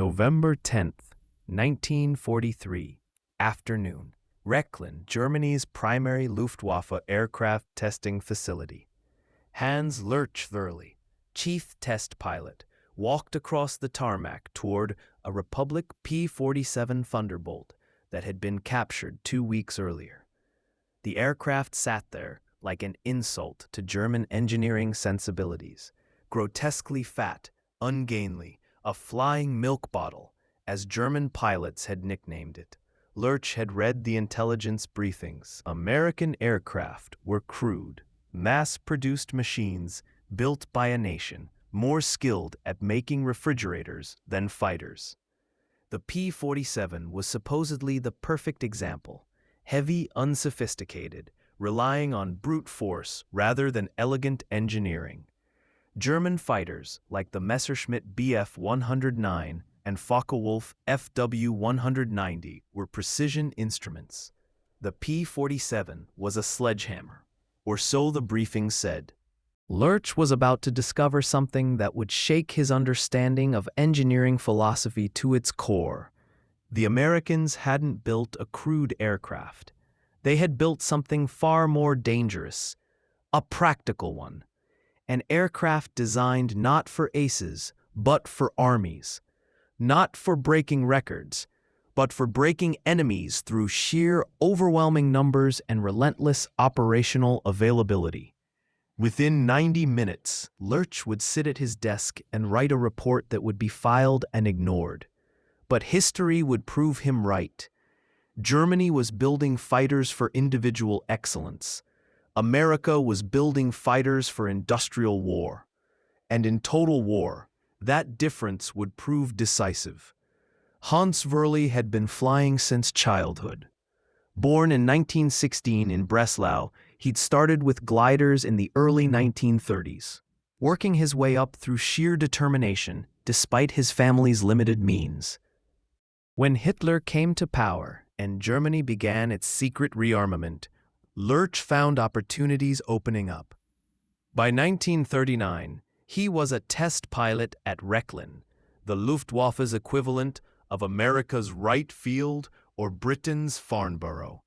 November 10th, 1943, afternoon. Rechlin, Germany's primary Luftwaffe aircraft testing facility. Hans Lurch-Verli, chief test pilot, walked across the tarmac toward a Republic P-47 Thunderbolt that had been captured 2 weeks earlier. The aircraft sat there like an insult to German engineering sensibilities, grotesquely fat, ungainly, a flying milk bottle, as German pilots had nicknamed it. Lurch had read the intelligence briefings. American aircraft were crude, mass-produced machines built by a nation more skilled at making refrigerators than fighters. The P-47 was supposedly the perfect example, heavy, unsophisticated, relying on brute force rather than elegant engineering. German fighters, like the Messerschmitt Bf-109 and Focke-Wulf Fw-190, were precision instruments. The P-47 was a sledgehammer, or so the briefing said. Lurch was about to discover something that would shake his understanding of engineering philosophy to its core. The Americans hadn't built a crude aircraft. They had built something far more dangerous, a practical one. An aircraft designed not for aces, but for armies. Not for breaking records, but for breaking enemies through sheer, overwhelming numbers and relentless operational availability. Within 90 minutes, Lurch would sit at his desk and write a report that would be filed and ignored. But history would prove him right. Germany was building fighters for individual excellence. America was building fighters for industrial war. And in total war, that difference would prove decisive. Hans Verli had been flying since childhood. Born in 1916 in Breslau, he'd started with gliders in the early 1930s, working his way up through sheer determination despite his family's limited means. When Hitler came to power and Germany began its secret rearmament, Lurch found opportunities opening up. By 1939, he was a test pilot at Rechlin, the Luftwaffe's equivalent of America's Wright Field or Britain's Farnborough.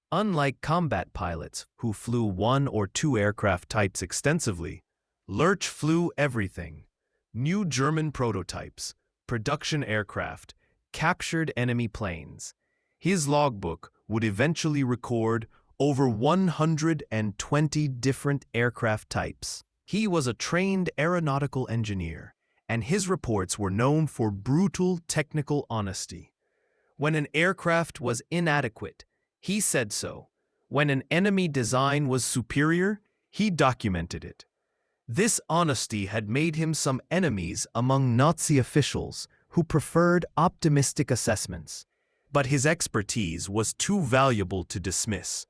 Unlike combat pilots who flew one or two aircraft types extensively, Lurch flew everything: new German prototypes, production aircraft, captured enemy planes. His logbook would eventually record over 120 different aircraft types. He was a trained aeronautical engineer, and his reports were known for brutal technical honesty. When an aircraft was inadequate, he said so. When an enemy design was superior, he documented it. This honesty had made him some enemies among Nazi officials who preferred optimistic assessments. But his expertise was too valuable to dismiss.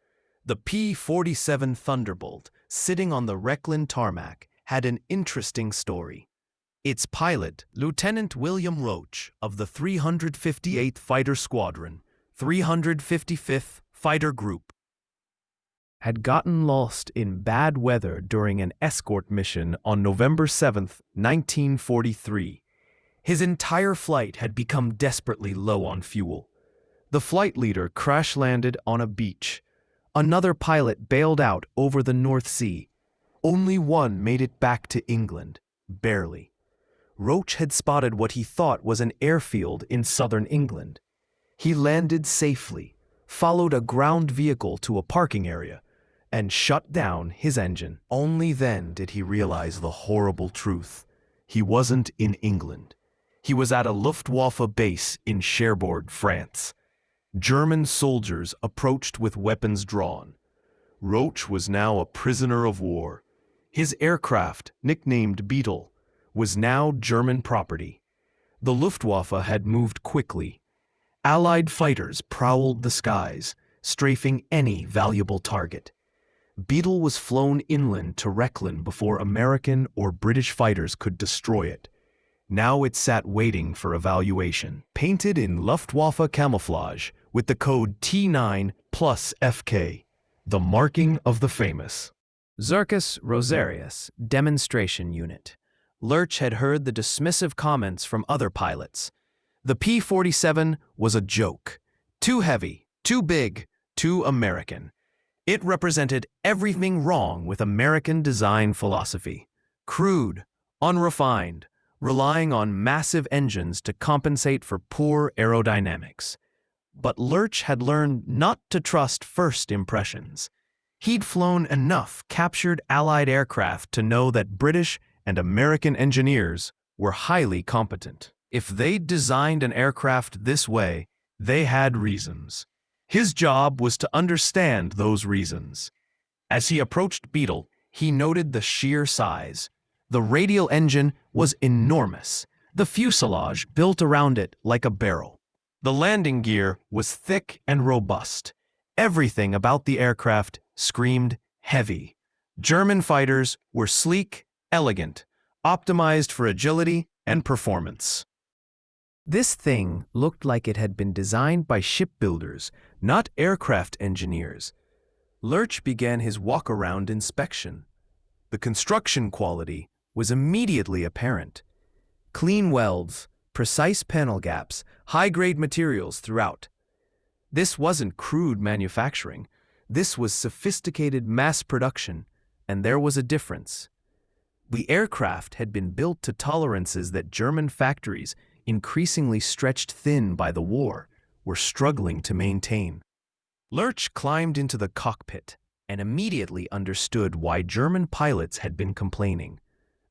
The P-47 Thunderbolt, sitting on the Rechlin tarmac, had an interesting story. Its pilot, Lieutenant William Roach of the 358th Fighter Squadron, 355th Fighter Group, had gotten lost in bad weather during an escort mission on November 7th, 1943. His entire flight had become desperately low on fuel. The flight leader crash-landed on a beach. Another pilot bailed out over the North Sea. Only one made it back to England, barely. Roach had spotted what he thought was an airfield in southern England. He landed safely, followed a ground vehicle to a parking area, and shut down his engine. Only then did he realize the horrible truth. He wasn't in England. He was at a Luftwaffe base in Cherbourg, France. German soldiers approached with weapons drawn. Roach was now a prisoner of war. His aircraft, nicknamed Beetle, was now German property. The Luftwaffe had moved quickly. Allied fighters prowled the skies, strafing any valuable target. Beetle was flown inland to Rechlin before American or British fighters could destroy it. Now it sat waiting for evaluation, painted in Luftwaffe camouflage with the code T9 plus FK, the marking of the famous Circus Rosarius demonstration unit. Lurch had heard the dismissive comments from other pilots. The P-47 was a joke. Too heavy, too big, too American. It represented everything wrong with American design philosophy. Crude, unrefined, relying on massive engines to compensate for poor aerodynamics. But Lurch had learned not to trust first impressions. He'd flown enough captured Allied aircraft to know that British and American engineers were highly competent. If they'd designed an aircraft this way, they had reasons. His job was to understand those reasons. As he approached Beetle, he noted the sheer size. The radial engine was enormous, the fuselage built around it like a barrel. The landing gear was thick and robust. Everything about the aircraft screamed heavy. German fighters were sleek, elegant, optimized for agility and performance. This thing looked like it had been designed by shipbuilders, not aircraft engineers. Lurch began his walk-around inspection. The construction quality was immediately apparent. Clean welds, precise panel gaps, high-grade materials throughout. This wasn't crude manufacturing. This was sophisticated mass production, and there was a difference. The aircraft had been built to tolerances that German factories, increasingly stretched thin by the war, were struggling to maintain. Lurch climbed into the cockpit and immediately understood why German pilots had been complaining.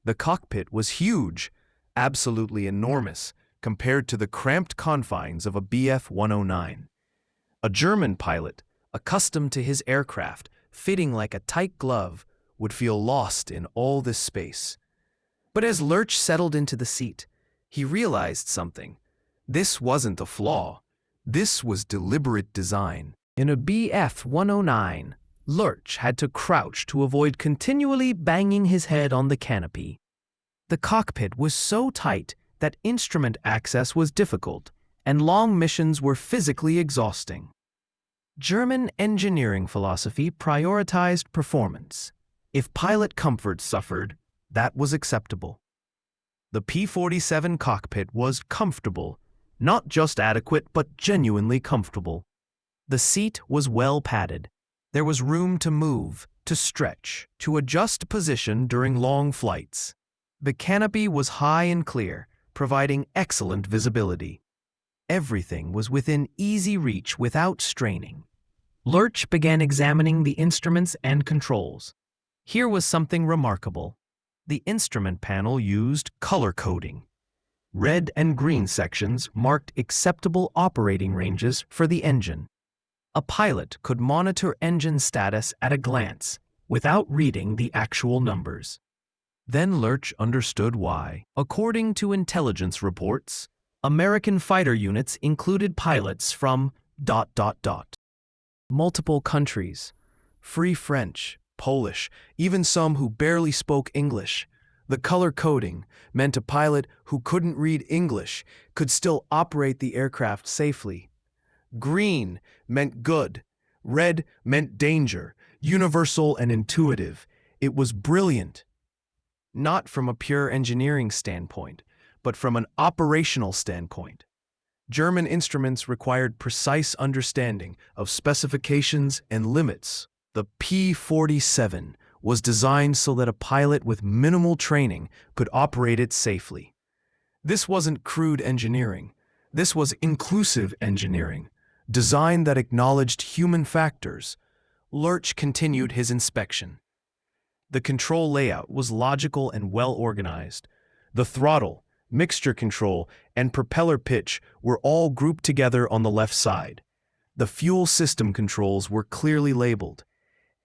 The cockpit was huge, absolutely enormous, compared to the cramped confines of a Bf-109. A German pilot, accustomed to his aircraft fitting like a tight glove, would feel lost in all this space. But as Lurch settled into the seat, he realized something. This wasn't a flaw. This was deliberate design. In a Bf-109, Lurch had to crouch to avoid continually banging his head on the canopy. The cockpit was so tight that instrument access was difficult, and long missions were physically exhausting. German engineering philosophy prioritized performance. If pilot comfort suffered, that was acceptable. The P-47 cockpit was comfortable, not just adequate but genuinely comfortable. The seat was well padded. There was room to move, to stretch, to adjust position during long flights. The canopy was high and clear, providing excellent visibility. Everything was within easy reach without straining. Lurch began examining the instruments and controls. Here was something remarkable. The instrument panel used color coding. Red and green sections marked acceptable operating ranges for the engine. A pilot could monitor engine status at a glance, without reading the actual numbers. Then Lurch understood why. According to intelligence reports, American fighter units included pilots from ... multiple countries, Free French, Polish, even some who barely spoke English. The color coding meant a pilot who couldn't read English could still operate the aircraft safely. Green meant good. Red meant danger, universal and intuitive. It was brilliant. Not from a pure engineering standpoint, but from an operational standpoint. German instruments required precise understanding of specifications and limits. The P-47 was designed so that a pilot with minimal training could operate it safely. This wasn't crude engineering. This was inclusive engineering, design that acknowledged human factors. Lurch continued his inspection. The control layout was logical and well organized. The throttle, mixture control, and propeller pitch were all grouped together on the left side. The fuel system controls were clearly labeled.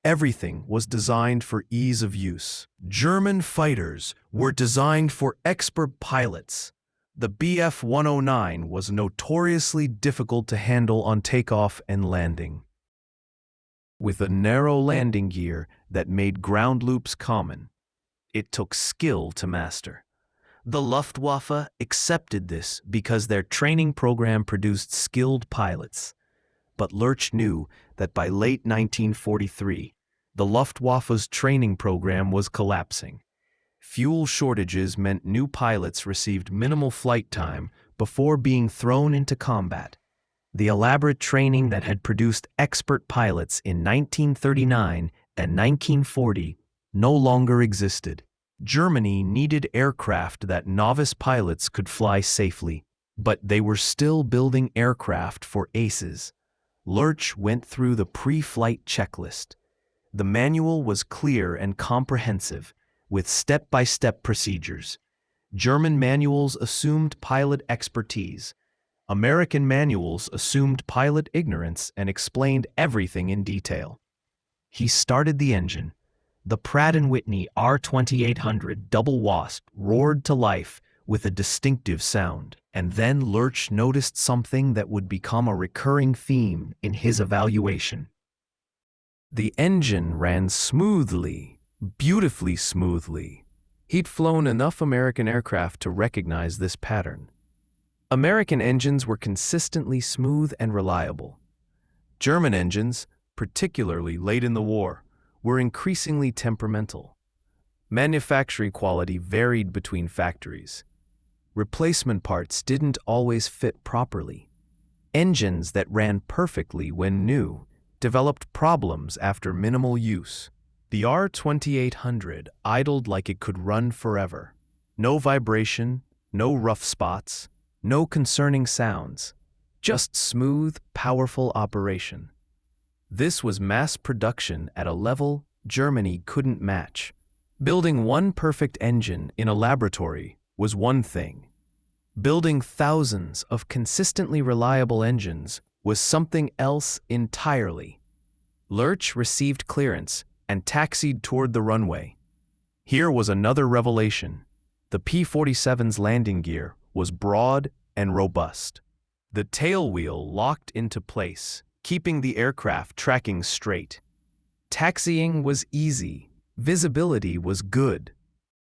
Everything was designed for ease of use. German fighters were designed for expert pilots. The Bf-109 was notoriously difficult to handle on takeoff and landing. With a narrow landing gear that made ground loops common, it took skill to master. The Luftwaffe accepted this because their training program produced skilled pilots. But Lurch knew that by late 1943, the Luftwaffe's training program was collapsing. Fuel shortages meant new pilots received minimal flight time before being thrown into combat. The elaborate training that had produced expert pilots in 1939 and 1940 no longer existed. Germany needed aircraft that novice pilots could fly safely, but they were still building aircraft for aces. Lurch went through the pre-flight checklist. The manual was clear and comprehensive, with step-by-step procedures. German manuals assumed pilot expertise. American manuals assumed pilot ignorance and explained everything in detail. He started the engine. The Pratt & Whitney R2800 double wasp roared to life with a distinctive sound, and then Lurch noticed something that would become a recurring theme in his evaluation. The engine ran smoothly, beautifully smoothly. He'd flown enough American aircraft to recognize this pattern. American engines were consistently smooth and reliable. German engines, particularly late in the war, were increasingly temperamental. Manufacturing quality varied between factories. Replacement parts didn't always fit properly. Engines that ran perfectly when new developed problems after minimal use. The R2800 idled like it could run forever. No vibration, no rough spots, no concerning sounds, just smooth, powerful operation. This was mass production at a level Germany couldn't match. Building one perfect engine in a laboratory was one thing. Building thousands of consistently reliable engines was something else entirely. Lurch received clearance and taxied toward the runway. Here was another revelation. The P-47's landing gear was broad and robust. The tailwheel locked into place, keeping the aircraft tracking straight. Taxiing was easy, visibility was good,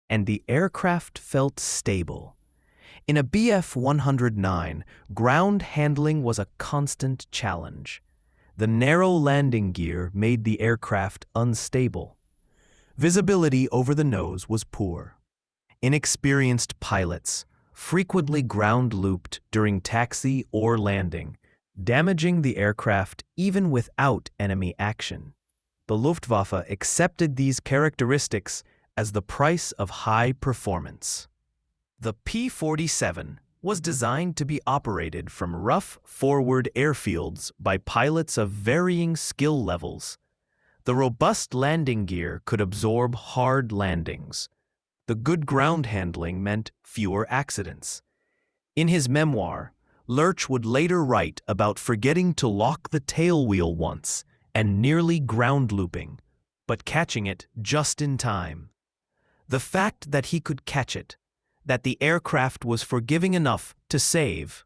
and the aircraft felt stable. In a Bf-109, ground handling was a constant challenge. The narrow landing gear made the aircraft unstable. Visibility over the nose was poor. Inexperienced pilots frequently ground-looped during taxi or landing, damaging the aircraft even without enemy action. The Luftwaffe accepted these characteristics as the price of high performance. The P-47 was designed to be operated from rough, forward airfields by pilots of varying skill levels. The robust landing gear could absorb hard landings. The good ground handling meant fewer accidents. In his memoir, Lurch would later write about forgetting to lock the tailwheel once and nearly ground looping, but catching it just in time. The fact that he could catch it, that the aircraft was forgiving enough to save.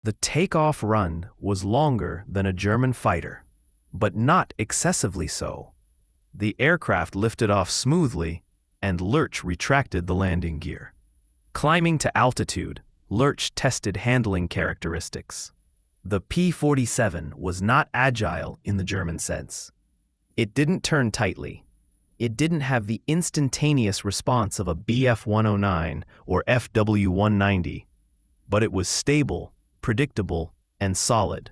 The takeoff run was longer than a German fighter, but not excessively so. The aircraft lifted off smoothly, and Lurch retracted the landing gear. Climbing to altitude, Lurch tested handling characteristics. The P-47 was not agile in the German sense. It didn't turn tightly. It didn't have the instantaneous response of a Bf-109 or FW-190, but it was stable, predictable, and solid.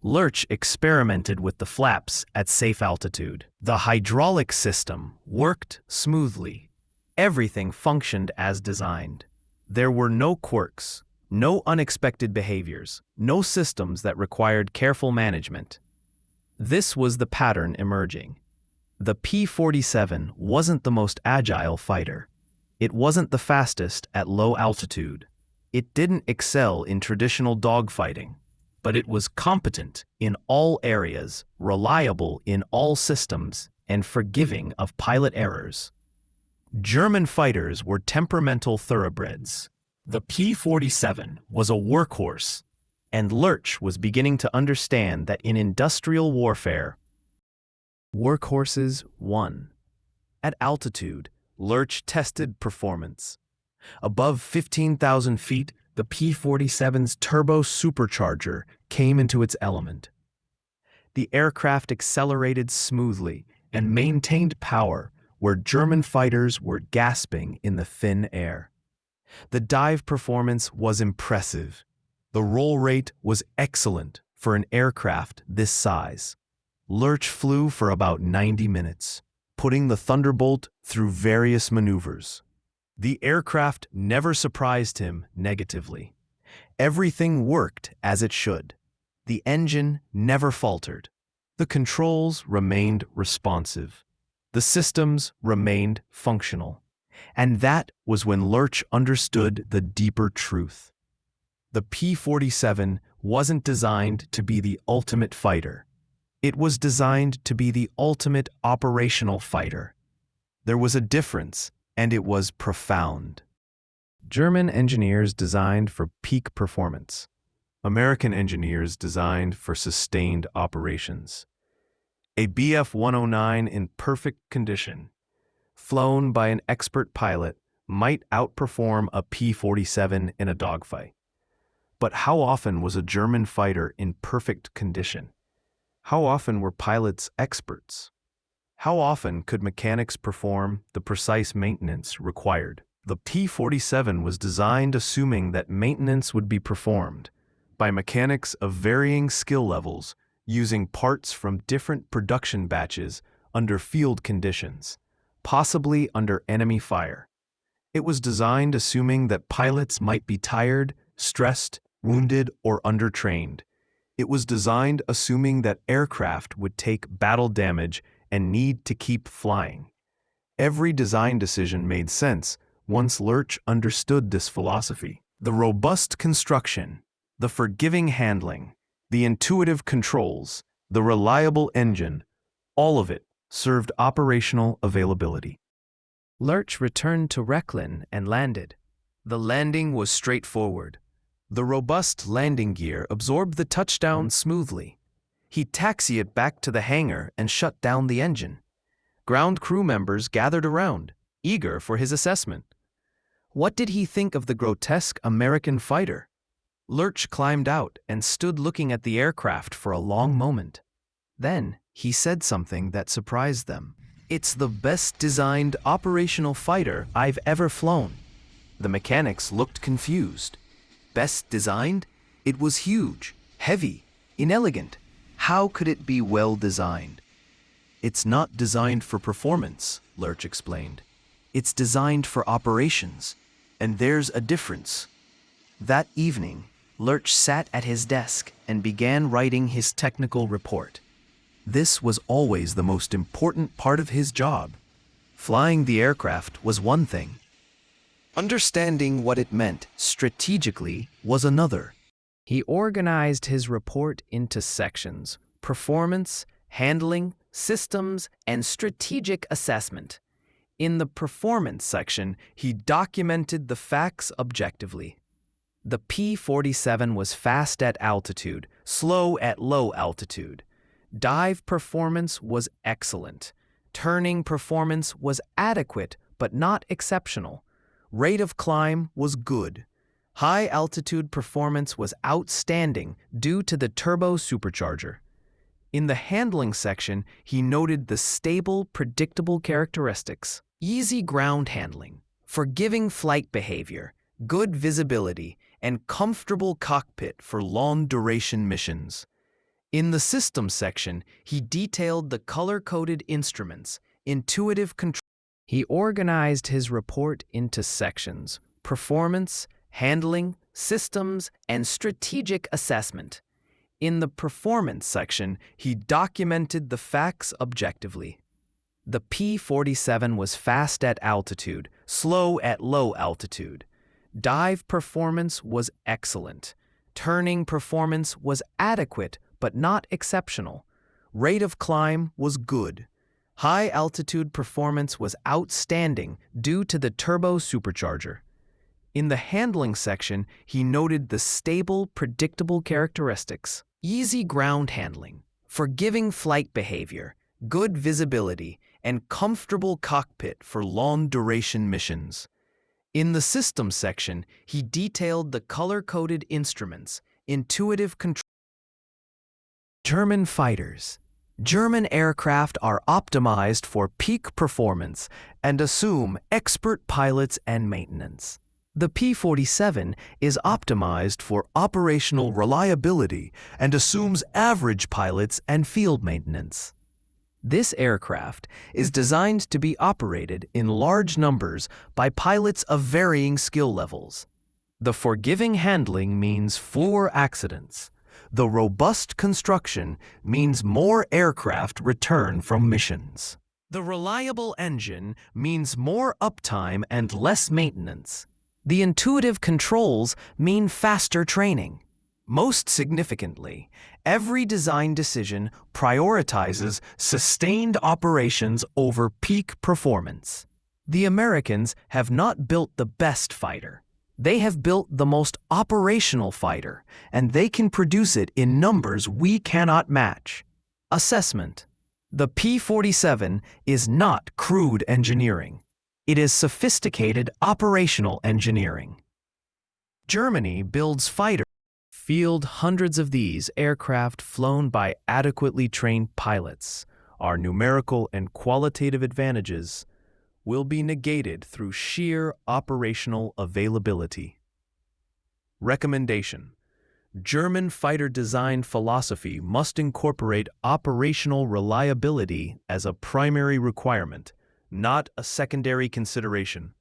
Lurch experimented with the flaps at safe altitude. The hydraulic system worked smoothly. Everything functioned as designed. There were no quirks, no unexpected behaviors, no systems that required careful management. This was the pattern emerging. The P-47 wasn't the most agile fighter. It wasn't the fastest at low altitude. It didn't excel in traditional dogfighting, but it was competent in all areas, reliable in all systems, and forgiving of pilot errors. German fighters were temperamental thoroughbreds. The P-47 was a workhorse, and Lurch was beginning to understand that in industrial warfare, workhorses won. At altitude, Lurch tested performance. Above 15,000 feet, the P-47's turbo supercharger came into its element. The aircraft accelerated smoothly and maintained power where German fighters were gasping in the thin air. The dive performance was impressive. The roll rate was excellent for an aircraft this size. Lurch flew for about 90 minutes, putting the Thunderbolt through various maneuvers. The aircraft never surprised him negatively. Everything worked as it should. The engine never faltered. The controls remained responsive. The systems remained functional. And that was when Lurch understood the deeper truth. The P-47 wasn't designed to be the ultimate fighter. It was designed to be the ultimate operational fighter. There was a difference, and it was profound. German engineers designed for peak performance. American engineers designed for sustained operations. A Bf-109 in perfect condition, flown by an expert pilot, might outperform a P-47 in a dogfight. But how often was a German fighter in perfect condition? How often were pilots experts? How often could mechanics perform the precise maintenance required? The P-47 was designed assuming that maintenance would be performed by mechanics of varying skill levels using parts from different production batches under field conditions, possibly under enemy fire. It was designed assuming that pilots might be tired, stressed, wounded, or undertrained. It was designed assuming that aircraft would take battle damage and need to keep flying. Every design decision made sense once Lurch understood this philosophy. The robust construction, the forgiving handling, the intuitive controls, the reliable engine, all of it served operational availability. Lurch returned to Rechlin and landed. The landing was straightforward. The robust landing gear absorbed the touchdown smoothly. He taxied it back to the hangar and shut down the engine. Ground crew members gathered around, eager for his assessment. What did he think of the grotesque American fighter? Lurch climbed out and stood looking at the aircraft for a long moment. Then he said something that surprised them. "It's the best designed operational fighter I've ever flown." The mechanics looked confused. Best designed? It was huge, heavy, inelegant. How could it be well designed? "It's not designed for performance," Lurch explained. "It's designed for operations, and there's a difference." That evening, Lurch sat at his desk and began writing his technical report. This was always the most important part of his job. Flying the aircraft was one thing. Understanding what it meant strategically was another. He organized his report into sections: performance, handling, systems, and strategic assessment. In the performance section, he documented the facts objectively. The P-47 was fast at altitude, slow at low altitude. Dive performance was excellent. Turning performance was adequate but not exceptional. Rate of climb was good. High altitude performance was outstanding due to the turbo supercharger. In the handling section, he noted the stable, predictable characteristics: easy ground handling, forgiving flight behavior, good visibility, and comfortable cockpit for long-duration missions. In the system section, he detailed the color-coded instruments, intuitive control. He organized his report into sections: performance, handling, systems, and strategic assessment. In the performance section, he documented the facts objectively. The P-47 was fast at altitude, slow at low altitude. Dive performance was excellent. Turning performance was adequate but not exceptional. Rate of climb was good. High altitude performance was outstanding due to the turbo supercharger. In the handling section, he noted the stable, predictable characteristics: easy ground handling, forgiving flight behavior, good visibility, and comfortable cockpit for long-duration missions. In the system section, he detailed the color-coded instruments, intuitive control. German fighters. German aircraft are optimized for peak performance and assume expert pilots and maintenance. The P-47 is optimized for operational reliability and assumes average pilots and field maintenance. This aircraft is designed to be operated in large numbers by pilots of varying skill levels. The forgiving handling means fewer accidents. The robust construction means more aircraft return from missions. The reliable engine means more uptime and less maintenance. The intuitive controls mean faster training. Most significantly, every design decision prioritizes sustained operations over peak performance. The Americans have not built the best fighter. They have built the most operational fighter, and they can produce it in numbers we cannot match. Assessment. The P-47 is not crude engineering. It is sophisticated operational engineering. Germany builds fighters. Field hundreds of these aircraft flown by adequately trained pilots. Our numerical and qualitative advantages will be negated through sheer operational availability. Recommendation: German fighter design philosophy must incorporate operational reliability as a primary requirement, not a secondary consideration.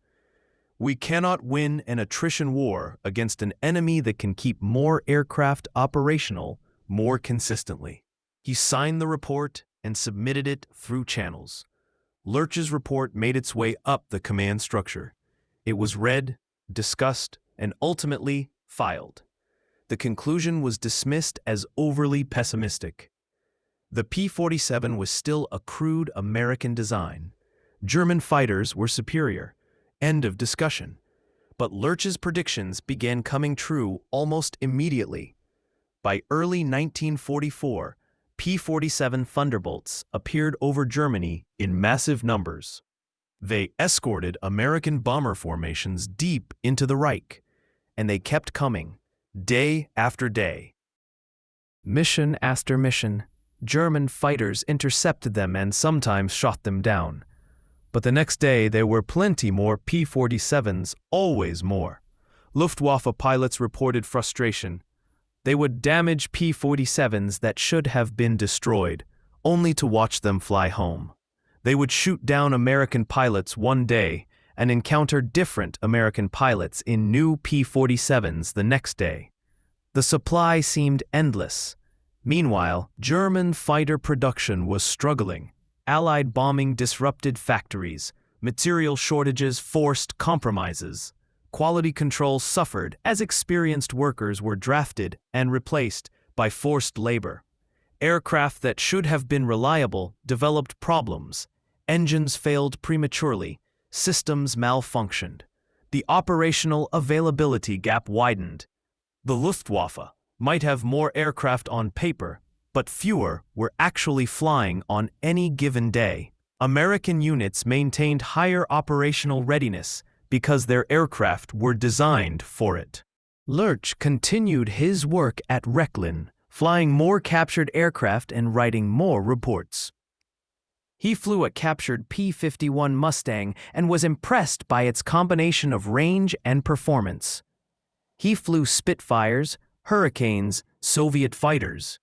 We cannot win an attrition war against an enemy that can keep more aircraft operational more consistently. He signed the report and submitted it through channels. Lurch's report made its way up the command structure. It was read, discussed, and ultimately filed. The conclusion was dismissed as overly pessimistic. The P-47 was still a crude American design. German fighters were superior. End of discussion. But Lurch's predictions began coming true almost immediately. By early 1944, P-47 Thunderbolts appeared over Germany in massive numbers. They escorted American bomber formations deep into the Reich, and they kept coming, day after day. Mission after mission, German fighters intercepted them and sometimes shot them down. But the next day there were plenty more P-47s, always more. Luftwaffe pilots reported frustration. They would damage P-47s that should have been destroyed, only to watch them fly home. They would shoot down American pilots one day and encounter different American pilots in new P-47s the next day. The supply seemed endless. Meanwhile, German fighter production was struggling. Allied bombing disrupted factories. Material shortages forced compromises. Quality control suffered as experienced workers were drafted and replaced by forced labor. Aircraft that should have been reliable developed problems. Engines failed prematurely. Systems malfunctioned. The operational availability gap widened. The Luftwaffe might have more aircraft on paper, but fewer were actually flying on any given day. American units maintained higher operational readiness because their aircraft were designed for it. Lurch continued his work at Rechlin, flying more captured aircraft and writing more reports. He flew a captured P-51 Mustang and was impressed by its combination of range and performance. He flew Spitfires, Hurricanes, Soviet fighters.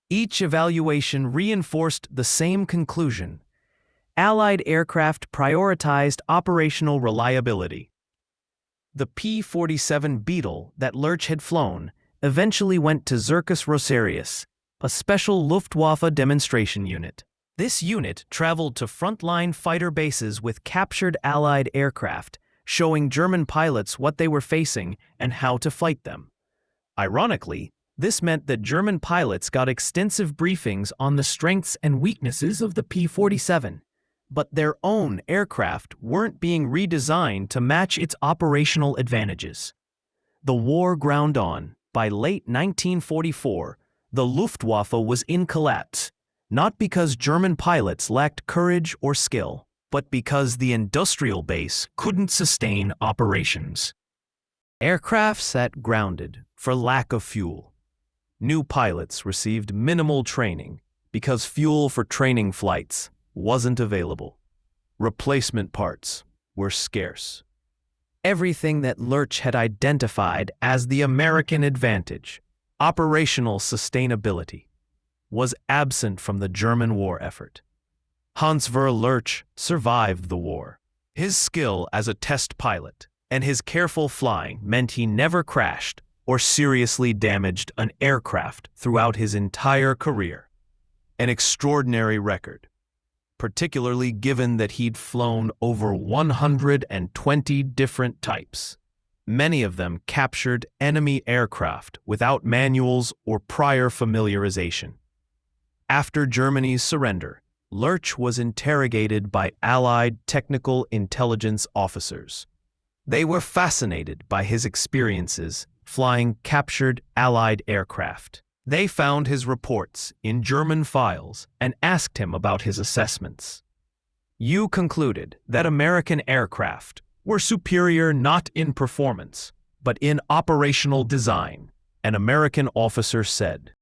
Each evaluation reinforced the same conclusion. Allied aircraft prioritized operational reliability. The P-47 Beetle that Lurch had flown eventually went to Circus Rosarius, a special Luftwaffe demonstration unit. This unit traveled to frontline fighter bases with captured Allied aircraft, showing German pilots what they were facing and how to fight them. Ironically, this meant that German pilots got extensive briefings on the strengths and weaknesses of the P-47, but their own aircraft weren't being redesigned to match its operational advantages. The war ground on. By late 1944, the Luftwaffe was in collapse, not because German pilots lacked courage or skill, but because the industrial base couldn't sustain operations. Aircraft sat grounded for lack of fuel. New pilots received minimal training because fuel for training flights wasn't available. Replacement parts were scarce. Everything that Lurch had identified as the American advantage, operational sustainability, was absent from the German war effort. Hans-Werner Lurch survived the war. His skill as a test pilot and his careful flying meant he never crashed or seriously damaged an aircraft throughout his entire career. An extraordinary record, particularly given that he'd flown over 120 different types. Many of them captured enemy aircraft without manuals or prior familiarization. After Germany's surrender, Lurch was interrogated by Allied technical intelligence officers. They were fascinated by his experiences flying captured Allied aircraft. They found his reports in German files and asked him about his assessments. "You concluded that American aircraft were superior not in performance, but in operational design," an American officer said.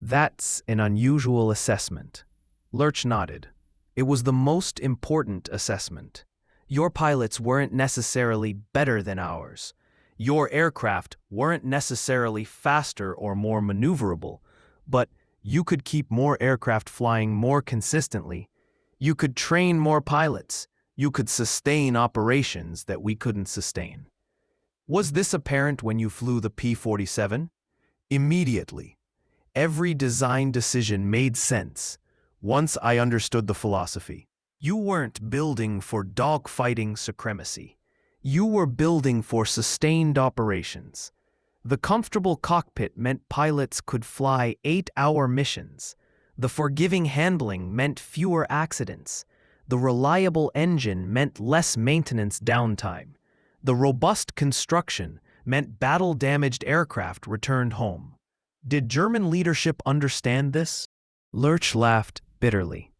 "That's an unusual assessment." Lurch nodded. "It was the most important assessment. Your pilots weren't necessarily better than ours. Your aircraft weren't necessarily faster or more maneuverable, but you could keep more aircraft flying more consistently. You could train more pilots. You could sustain operations that we couldn't sustain." Was this apparent when you flew the P-47? Immediately. Every design decision made sense once I understood the philosophy. You weren't building for dogfighting supremacy. You were building for sustained operations. The comfortable cockpit meant pilots could fly 8-hour missions. The forgiving handling meant fewer accidents. The reliable engine meant less maintenance downtime. The robust construction meant battle-damaged aircraft returned home. Did German leadership understand this? Lurch laughed bitterly.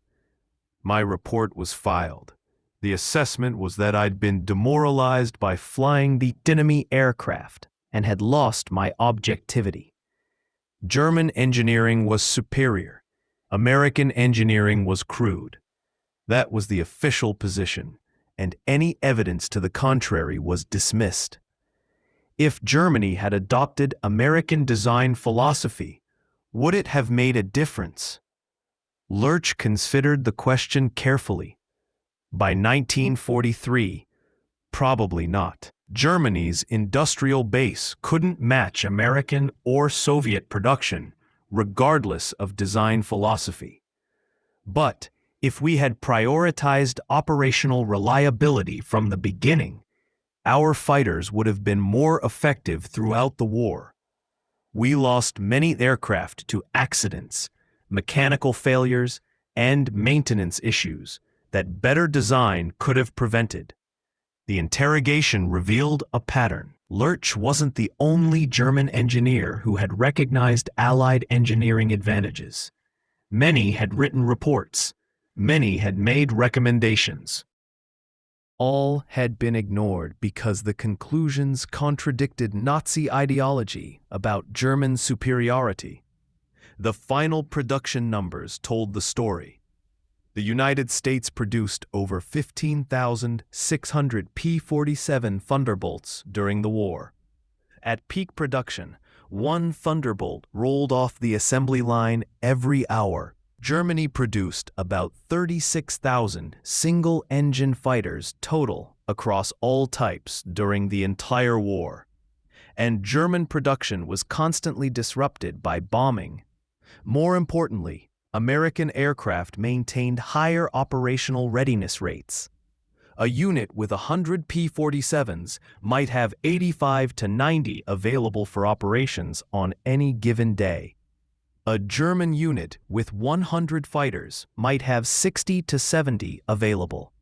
"My report was filed. The assessment was that I'd been demoralized by flying the enemy aircraft and had lost my objectivity. German engineering was superior. American engineering was crude. That was the official position, and any evidence to the contrary was dismissed. If Germany had adopted American design philosophy, would it have made a difference?" Lurch considered the question carefully. By 1943, probably not. Germany's industrial base couldn't match American or Soviet production, regardless of design philosophy. But if we had prioritized operational reliability from the beginning, our fighters would have been more effective throughout the war. We lost many aircraft to accidents, mechanical failures, and maintenance issues that better design could have prevented. The interrogation revealed a pattern. Lurch wasn't the only German engineer who had recognized Allied engineering advantages. Many had written reports. Many had made recommendations. All had been ignored because the conclusions contradicted Nazi ideology about German superiority. The final production numbers told the story. The United States produced over 15,600 P-47 Thunderbolts during the war. At peak production, one Thunderbolt rolled off the assembly line every hour. Germany produced about 36,000 single-engine fighters total across all types during the entire war. And German production was constantly disrupted by bombing. More importantly, American aircraft maintained higher operational readiness rates. A unit with 100 P-47s might have 85 to 90 available for operations on any given day. A German unit with 100 fighters might have 60 to 70 available,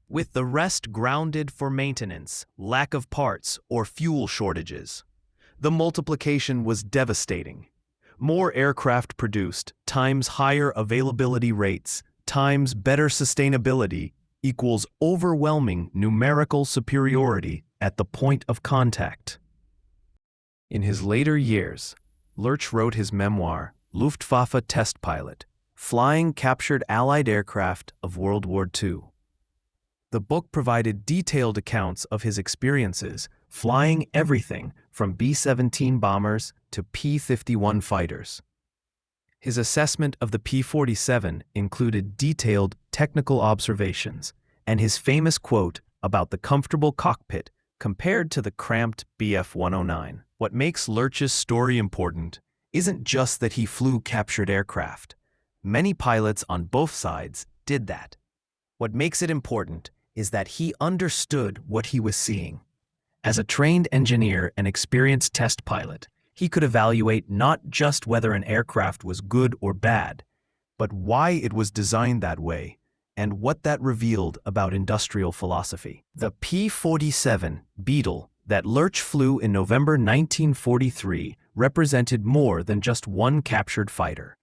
with the rest grounded for maintenance, lack of parts, or fuel shortages. The multiplication was devastating. More aircraft produced times higher availability rates times better sustainability equals overwhelming numerical superiority at the point of contact. In his later years, Lurch wrote his memoir, Luftwaffe Test Pilot, Flying Captured Allied Aircraft of World War II. The book provided detailed accounts of his experiences, flying everything from B-17 bombers to P-51 fighters. His assessment of the P-47 included detailed technical observations, and his famous quote about the comfortable cockpit compared to the cramped Bf-109. What makes Lurch's story important isn't just that he flew captured aircraft. Many pilots on both sides did that. What makes it important is that he understood what he was seeing. As a trained engineer and experienced test pilot, he could evaluate not just whether an aircraft was good or bad, but why it was designed that way and what that revealed about industrial philosophy. The P-47 Beetle that Lurch flew in November 1943 represented more than just one captured fighter.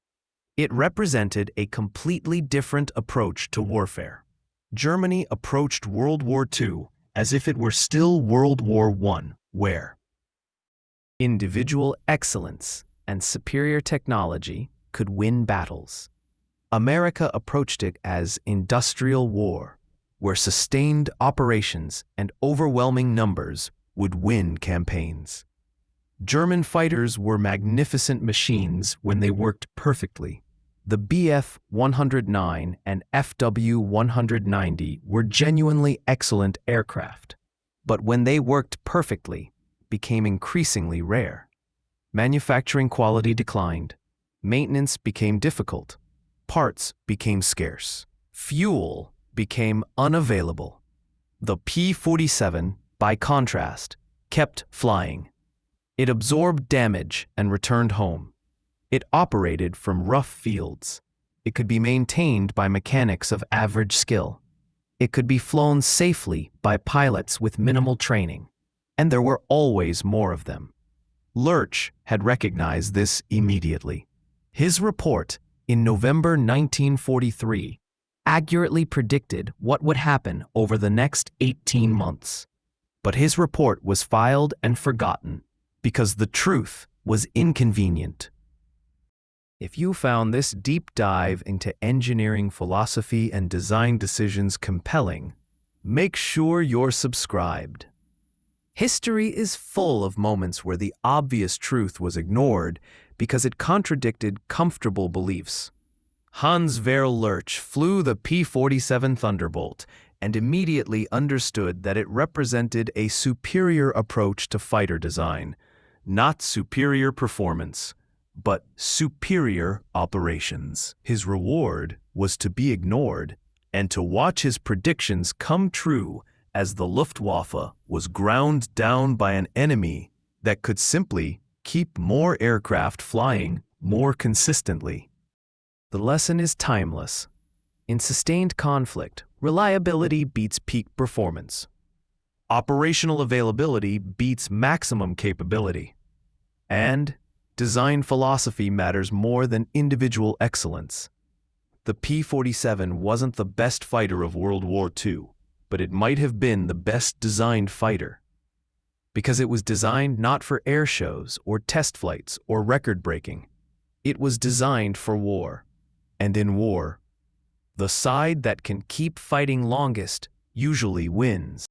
It represented a completely different approach to warfare. Germany approached World War II as if it were still World War I, where individual excellence and superior technology could win battles. America approached it as industrial war, where sustained operations and overwhelming numbers would win campaigns. German fighters were magnificent machines when they worked perfectly. The Bf-109 and FW-190 were genuinely excellent aircraft, but when they worked perfectly, became increasingly rare. Manufacturing quality declined, maintenance became difficult, parts became scarce, fuel became unavailable. The P-47, by contrast, kept flying. It absorbed damage and returned home. It operated from rough fields. It could be maintained by mechanics of average skill. It could be flown safely by pilots with minimal training. And there were always more of them. Lurch had recognized this immediately. His report in November 1943 accurately predicted what would happen over the next 18 months. But his report was filed and forgotten because the truth was inconvenient. If you found this deep dive into engineering philosophy and design decisions compelling, make sure you're subscribed. History is full of moments where the obvious truth was ignored because it contradicted comfortable beliefs. Hans Werl Lurch flew the P-47 Thunderbolt and immediately understood that it represented a superior approach to fighter design, not superior performance, but superior operations. His reward was to be ignored and to watch his predictions come true as the Luftwaffe was ground down by an enemy that could simply keep more aircraft flying more consistently. The lesson is timeless. In sustained conflict, reliability beats peak performance. Operational availability beats maximum capability. And design philosophy matters more than individual excellence. The P-47 wasn't the best fighter of World War II, but it might have been the best designed fighter. Because it was designed not for air shows or test flights or record breaking. It was designed for war. And in war, the side that can keep fighting longest usually wins.